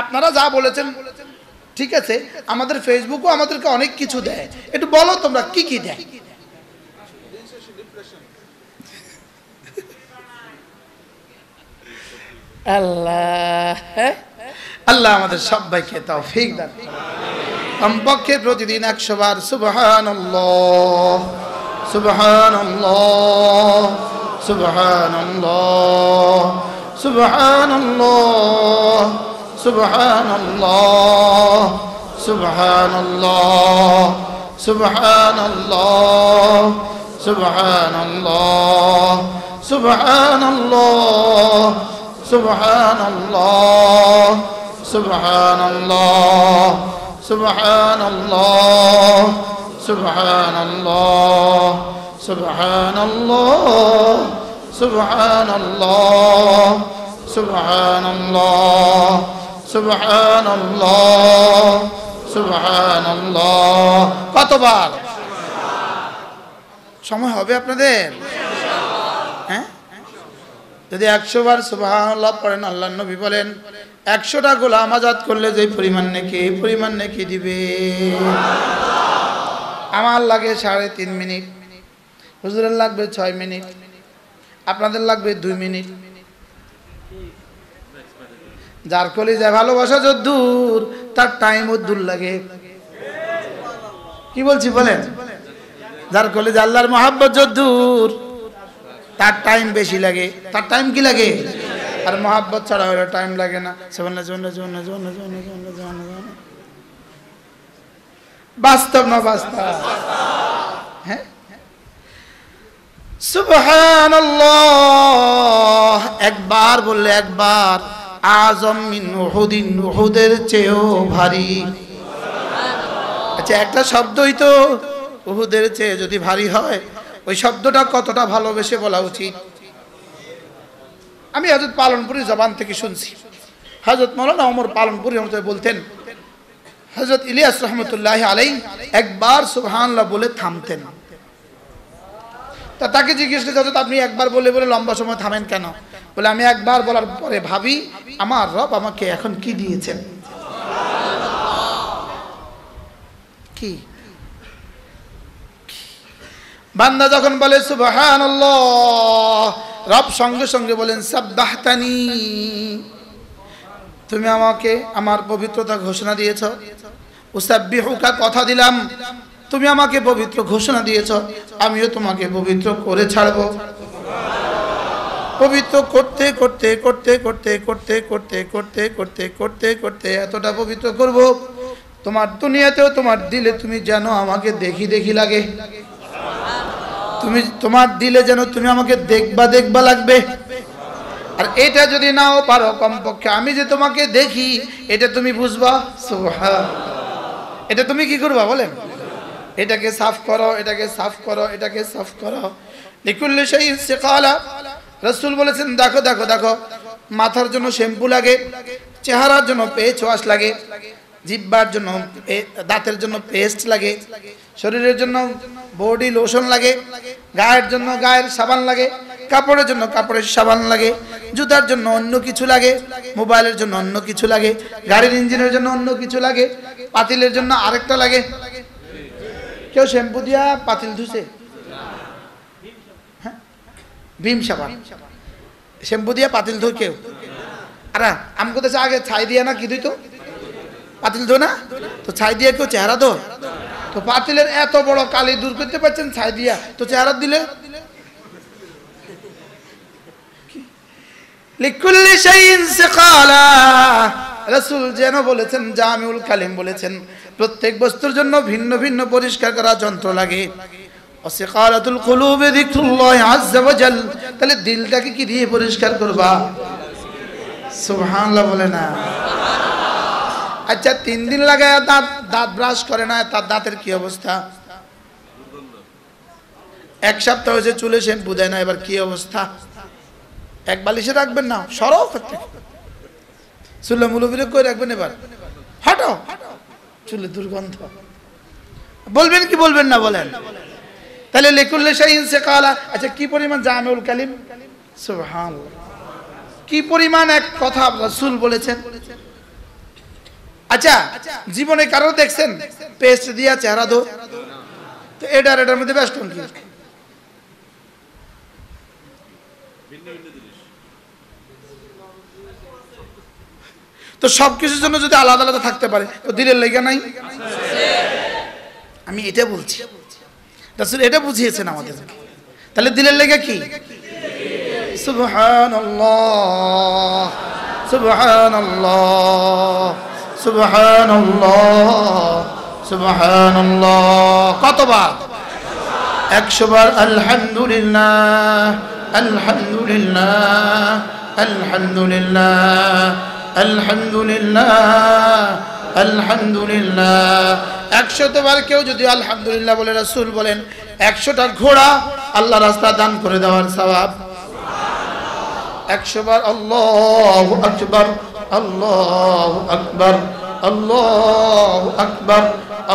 আপনারা যা বলেছেন ঠিক আছে, আমাদের ফেসবুকও আমাদেরকে অনেক কিছু দেয়, একটু বলো তোমরা কি কি দেয়? আল্লাহ আমাদের সবাইকে তৌফিক দান। কমপক্ষে প্রতিদিন 100 বার সুবহানাল্লাহ সুবহানাল্লাহ সুবহানাল্লাহ সুবহানাল্লাহ সুবহানাল্লাহ সুবহানাল্লাহ সুবহানাল্লাহ সুবহানাল্লাহ সুবহানাল্লাহ সুবহানাল্লাহ সুবহানাল্লাহ সুবহানাল্লাহ সুবহানাল্লাহ সুবহানাল্লাহ সুবহানাল্লাহ সুবহানাল্লাহ সুবহানাল্লাহ সুবহানাল্লাহ। কতবার? সময় হবে আপনাদের? হ্যাঁ, যদি 100 বার সুবহানাল্লাহ পড়েন, আল্লাহর নবী বলেন 100টা গোলাম আজাদ করলে যে পরিমাণ নেকি, এই পরিমাণ নেকি দিবে। আমার লাগে 3.5 মিনিট, হুজুরের লাগবে 6 মিনিট, আপনাদের লাগবে 2 মিনিট। যার কলিজায় ভালোবাসা যদ্দূর, তার টাইমও দূর লাগে। কি বলছি বলেন? যার কলিজায় আল্লাহর মহব্বত যদ্দূর, তার টাইম বেশি লাগে। তার টাইম কি লাগে? আর মহব্বত ছাড়া হলে টাইম লাগে না। বাস্তব না বাস্তব? হ্যাঁ, সুবহানাল্লাহ একবার বললে একবার আযম মিন উহুদিন, উহুদের চেয়েও ভারী। আচ্ছা, একটা শব্দই তো উহুদের চেয়ে যদি ভারী হয়, ওই শব্দটা কতটা ভালোবেসে বলা উচিত। আমি হযরত পালনপুরি জবান থেকে শুনছি, হযরত মাওলানা ওমর পালনপুরি বলতেন, হযরত ইলিয়াস রহমতুল্লাহ আলাইহি একবার সুবহানাল্লাহ বলে থামতেন। তা তাকে জিজ্ঞেস করতে, হযরত আপনি একবার বলে বলে লম্বা সময় থামেন কেন? বলে আমি একবার বলার পরে ভাবি আমার রব আমাকে এখন কি দিয়েছেন। কি বান্দা যখন বলে সুবহানাল্লাহ, রব সঙ্গে সঙ্গে বলেন সাব্বাহতানি, তুমি আমাকে আমার পবিত্রতা ঘোষণা দিয়েছ। উসাব্বিহুকা, কথা দিলাম তুমি আমাকে পবিত্র ঘোষণা দিয়েছ, আমিও তোমাকে পবিত্র করে ছাড়বো। পবিত্র করতে করতে করতে করতে করতে করতে করতে করতে করতে করতে এতটা পবিত্র করব, তোমার দুনিয়াতেও তোমার দিলে তুমি যেন আমাকে দেখি দেখি লাগে। তুমি তোমার দিলে যেন তুমি আমাকে দেখবা দেখবা লাগবে। আর এটা যদি নাও পারো, কমপক্ষে আমি যে তোমাকে দেখি এটা তুমি বুঝবা। সুবহানাল্লাহ, এটা তুমি কি করবা বলেন? এটাকে সাফ করো, এটাকে সাফ করো, এটাকে সাফ করো। লিকুল্লি শাইইন সিকালা, রাসূল বলেছেন দেখো দেখো দেখো, মাথার জন্য শ্যাম্পু লাগে, চেহারার জন্য ফেস ওয়াশ লাগে, জিহ্বার জন্য দাঁতের জন্য পেস্ট লাগে, শরীরের জন্য বডি লোশন লাগে, গায়ের জন্য গায়ের সাবান লাগে, কাপড়ের জন্য কাপড়ের সাবান লাগে, জুতার জন্য অন্য কিছু লাগে, মোবাইলের জন্য অন্য কিছু লাগে, গাড়ির ইঞ্জিনের জন্য অন্য কিছু লাগে, পাতিলের জন্য আরেকটা লাগে, কেউ শ্যাম্পু দিয়া পাতিল ধুছে? হ্যাঁ, ভীম সাবান শ্যাম্পু দিয়া পাতিল ধুই কেউ? আরে আমগো দেশে আগে ছাই দিয়া না কি ধুইতো? পাতিল ধো না তো, ছাই দিয়ে কেউ চেহারা ধো? তো পাতিলের এত বড় কালি দূর করতে পারছেন ছাই দিয়া, তো চেহারা দিলে? লিকুল্লি শাইইন সিকালা, রাসূল যেন বলেছেন, জামিউল কালিম বলেছেন, প্রত্যেক বস্তুর জন্য ভিন্ন ভিন্ন পরিষ্কার করা যন্ত্র লাগে। ওয়াসিকালাতুল কুলুবি যিকরুল্লাহি আযজা ওয়া জাল, তাহলে দিলটাকে কি দিয়ে পরিষ্কার করবা? সুবহানাল্লাহ বলে না? আচ্ছা 3 দিন লাগায় দাঁত ব্রাশ করে না, তার দাঁতের কি অবস্থা? 1 সপ্তাহ হয়েছে চুলে শ্যাম্পু দেয় না, এবার কি অবস্থা? এক বালিশে রাখবেন না, সরও করতে চুলে মুলুবিরে কই রাখবেন? এবার হটো, চুলে দুর্গন্ধ। বলবেন কি বলবেন না বলেন? তাহলে লিকুল্লি শাইইন সিকালা। আচ্ছা কি পরিমাণ জামিউল কালিম, সুবহানাল্লাহ, কি পরিমাণ এক কথা রাসূল বলেছেন। আচ্ছা জীবনে কারো দেখছেন পেস্ট দিয়া চেহারা ধো? তো এটার মধ্যে ব্যস্ত কি? তো সবকিছুর জন্য যদি আলাদা আলাদা থাকতে পারে, তো দিলের লেগে নাই? আমি এটা বলছি, রাসূল এটা বুঝিয়েছেন আমাদের। তাহলে দিলের লেগে কি? সুবহানাল্লাহ, সুবহানাল্লাহ, সুবহানাল্লাহ, সুবহানাল্লাহ। কতবার? 100 বার। আলহামদুলিল্লাহ, আলহামদুলিল্লাহ, আলহামদুলিল্লাহ, আলহামদুলিল্লাহ, আলহামদুলিল্লাহ। 100 বার কেউ যদি আলহামদুলিল্লাহ বলে, রাসূল বলেন 100টা ঘোড়া আল্লাহ রাস্তা দান করে দেওয়ার সওয়াব। 100 বার আল্লাহু আকবার, আল্লাহু আকবার, আল্লাহু আকবার,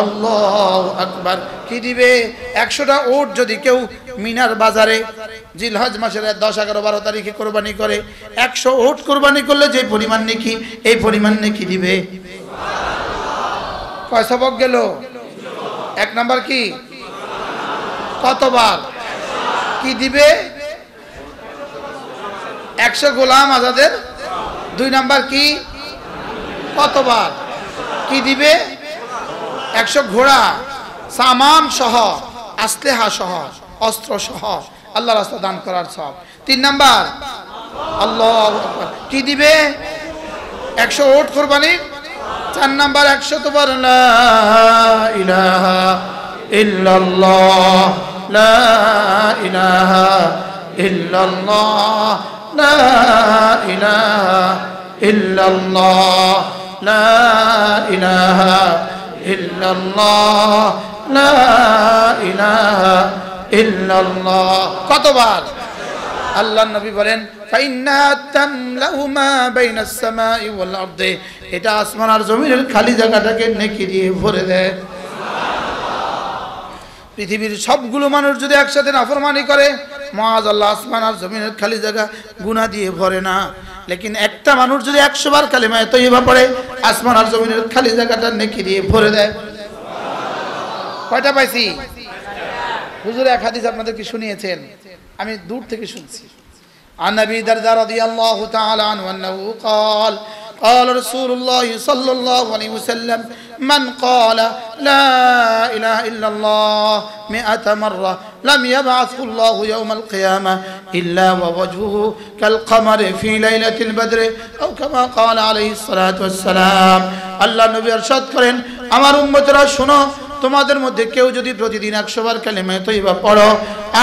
আল্লাহু আকবার। কি দিবে? 100টা উট যদি কেউ মিনার বাজারে জিলহজ মাসের 10, 11, 12 তারিখে কোরবানি করে, 100 উট কোরবানি করলে যে পরিমাণ নেকি, এই পরিমাণ নেকি দিবে। কয় সবক গেল? 1 নাম্বার কি? কতবার? কি দিবে? 100 গোলাম আজাদের। 2 নাম্বার কি? কতবার? কি দিবে? 100 ঘোড়া সামান সহ, আসলেহা সহ, অস্ত্র সহ আল্লাহ রাস্তা দান করার সব। 3 নাম্বার আল্লাহু আকবার। কি দিবে? 100 উট কোরবানি। 4 নাম্বার 100 বার লা ইলাহা ইল্লাল্লাহ, লা ইলাহা ইল্লাল্লাহ, লা ইলাহা ইল্লাল্লাহ, লা ইলাহা ইল্লাল্লাহ, লা ইলাহা ইল্লাল্লাহ। কতবার? আল্লাহর নবী বলেন ফাইন্না তামলাউ মা বাইনাস সামাই ওয়াল আরদি, এটা আসমান আর জমিনের খালি জায়গাটাকে নেকি দিয়ে ভরে দেয়। পৃথিবীর সবগুলো মানুষ যদি একসাথে নাফরমানি করে, মাআযাল্লাহ আসমান আর জমিনের খালি জায়গা গুনাহ দিয়ে ভরে না। লেকিন একটা মানুষ যদি 100 বার কালিমা তাইয়্যিবা পড়ে, আসমান আর জমিনের খালি জায়গাটা নেকি দিয়ে ভরে দেয়। কয়টা পাইছি? হুজুর এক হাদিস আপনাদেরকে শুনিয়েছেন, আমি দূর থেকে শুনছি। عن أبي الدرداء رضي الله تعالى عنه أنه قال قال رسول الله صلى الله عليه وسلم من قال لا إله إلا الله 100 مرة لم يبعثه الله يوم القيامة إلا ووجهه كالقمر في ليلة البدر أو كما قال عليه الصلاة والسلام। আল্লাহ নবী ইরশাদ করেন, আমার উম্মতরা শোনো, তোমাদের মধ্যে কেউ যদি প্রতিদিন 100 বার কালিমা তাইয়্যিবা পড়ো,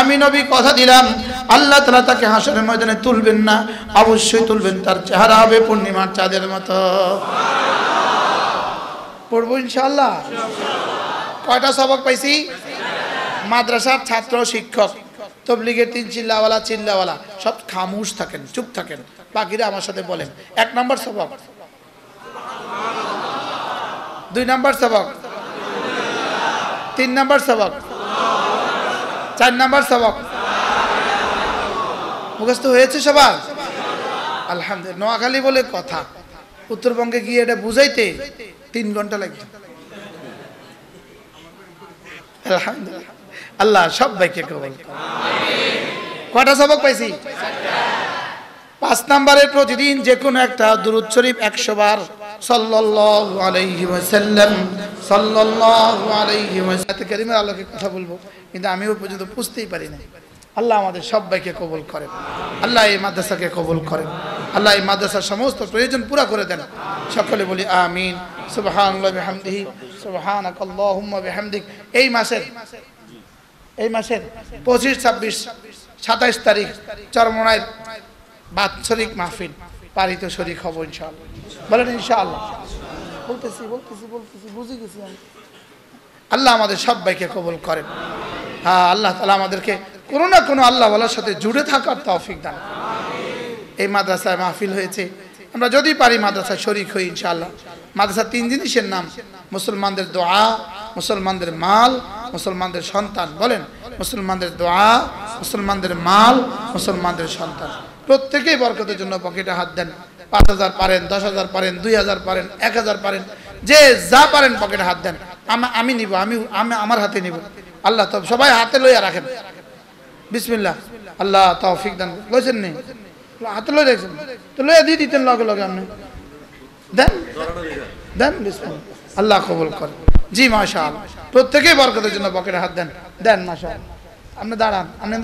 আমি নবী কথা দিলাম আল্লাহ তাআলা তাকে হাসরের ময়দানে তুলবেন না, অবশ্যই তুলবেন, তার চেহারা হবে পূর্ণিমার চাঁদের মতো। পড়বো ইনশাআল্লাহ। কয়টা সবক পাইছি? মাদ্রাসার ছাত্র, শিক্ষক, তবলিগের 3 চিল্লাওয়ালা সব খামোশ থাকেন, চুপ থাকেন, বাকিরা আমার সাথে বলেন। 1 নাম্বার সবক, 2 নাম্বার সবক, 3 নাম্বার সবক, 4 নাম্বার সবক। মুখস্থ হয়েছে সবার? আলহামদুলিল্লাহ। নোয়াখালী বলে কথা, উত্তরবঙ্গে গিয়ে এটা বুঝাইতে 3 ঘন্টা লাগবে। আলহামদুলিল্লাহ, আল্লাহ সবাইকে কবুল করুন। কয়টা সবক পাইছি? 5 নম্বরে প্রতিদিন যে কোনো একটা দুরূদ শরীফ 100 বার সাল্লাল্লাহু আলাইহি ওয়াসাল্লাম, সাল্লাল্লাহু আলাইহি ওয়াসাল্লাম। কারিমের আলোকে কথা বলবো, কিন্তু আমিও পর্যন্ত বুঝতেই পারি না। আল্লাহ আমাদের সবাইকে কবুল করেন, আল্লাহ এই মাদ্রাসাকে কবুল করেন, আল্লাহ এই মাদ্রাসার সমস্ত প্রয়োজন পুরা করে দেন। সকলে বলি আমিন। সুবহানাল্লাহি ওয়া বিহামদিহি, সুবহানাকাল্লাহুম্মা বিহামদিক। এই মাসের 25, 26, 27 তারিখ চরমোনাইর বাৎসরিক মাহফিল, পারিত শরীক হব ইনশাআল্লাহ। বলেন ইনশাআল্লাহ। বলতেছি বুঝে গেছি আমি। আল্লাহ আমাদের সবাইকে কবুল করেন। হ্যাঁ, আল্লাহ তাআলা আমাদেরকে কোনো না কোনো আল্লাহ ওয়ালার সাথে জুড়ে থাকার তৌফিক দান। এই মাদ্রাসায় মাহফিল হয়েছে, আমরা যদি পারি মাদ্রাসায় শরীক হই ইনশাআল্লাহ। মাদ্রাসা 3 জিনিসের নাম: মুসলমানদের দোয়া, মুসলমানদের মাল, মুসলমানদের সন্তান। বলেন, মুসলমানদের দোয়া, মুসলমানদের মাল, মুসলমানদের সন্তান। প্রত্যেকেই বরকতের জন্য পকেটে হাত দেন। 5,000 পারেন, 10,000 পারেন, 2,000 পারেন, 1,000 পারেন, যে যা পারেন পকেটে হাত দেন। আমি নিব, আমি আমার হাতে নিব। আল্লাহ তো সবাই হাতে লইয়া রাখেন। বিসমিল্লাহ। আল্লাহ তৌফিক দান। লইছেন নি? হাতে লই রাখছেন তো লইয়া দিয়ে দিতেন লগে লগে। আপনি দেন বিসমিল্লাহ। আল্লাহ কবুল করেন। জি মাশাআল্লাহ। প্রত্যেকেই বরকতের জন্য পকেটে হাত দেন। মাশাআল্লাহ। আপনি দাঁড়ান। আপনি